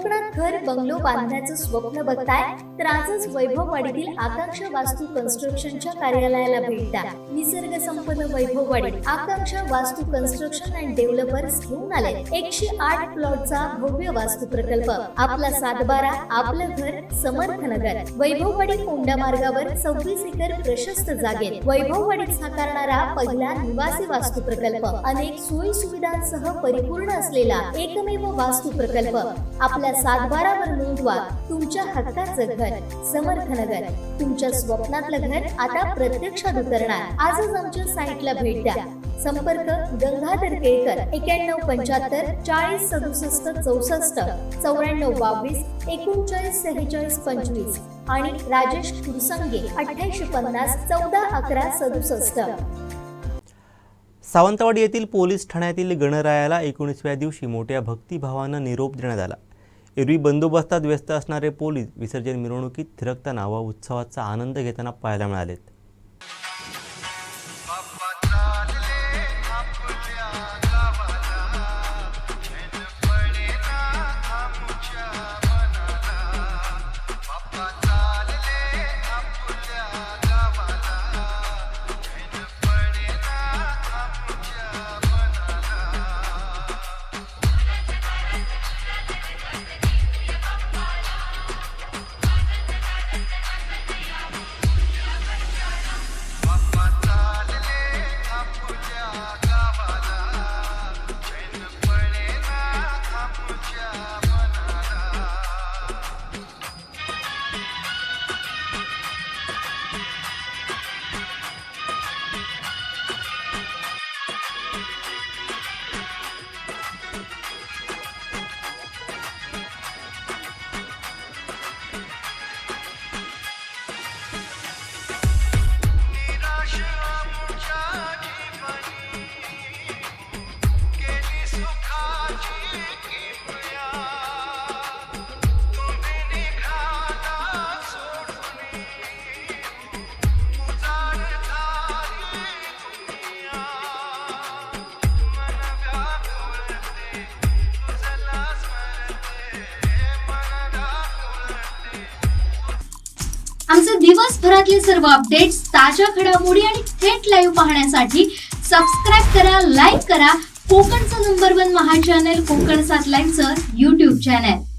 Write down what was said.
कोकणात घर बंगलो बांधण्याचं स्वप्न बघताय तर आजच वैभववाडीतील आकांक्षा वास्तू कन्स्ट्रक्शनच्या कार्यालयाला भेट द्या। निसर्ग संपन्न वैभववाडी आकांक्षा वास्तू कन्स्ट्रक्शन अँड डेव्हलपर्स घेऊन आले 108 प्लॉटचा भव्य वास्तू प्रकल्प। आपला सातबारा, आपलं घर, समर्थनगर। वैभववाडी कोंडा मार्गावर 26 एकर प्रशस्त जागेत वैभववाडीत साकारणारा पहिला निवासी वास्तू प्रकल्प। अनेक सोयी सुविधांसह परिपूर्ण असलेला एकमेव वास्तू प्रकल्प। आपल्या सातबारावर नोंदवा तुमच्या हक्काचं घर, समर्थनगर। तुमच्या स्वप्नातलं घर आता प्रत्यक्षात उतरणार। आजच आमच्या साईटला भेट द्या। संपर्क गंगाधर केळकर 9175 40 67 64 94 22 39 46 25 आणि राजेश कुरसंगे 8850 14 11 67। सावंतवाडी येथील पोलीस ठाण्यातील गणरायाला 19व्या दिवशी मोठ्या भक्तिभावानं निरोप देण्यात आला। एरवी बंदोबस्तात व्यस्त असणारे पोलीस विसर्जन मिरवणुकीत थिरकताना व उत्सवाचा आनंद घेताना पाहायला मिळालेत। आमचे दिवसभरातले सर्व अपडेट्स, ताज्या घडामोडी आणि थेट लाईव्ह पाहण्यासाठी सबस्क्राइब करा, लाईक करा कोकणचं नंबर 1 महा चॅनल कोकण 7 लाईव्हचं YouTube चॅनल।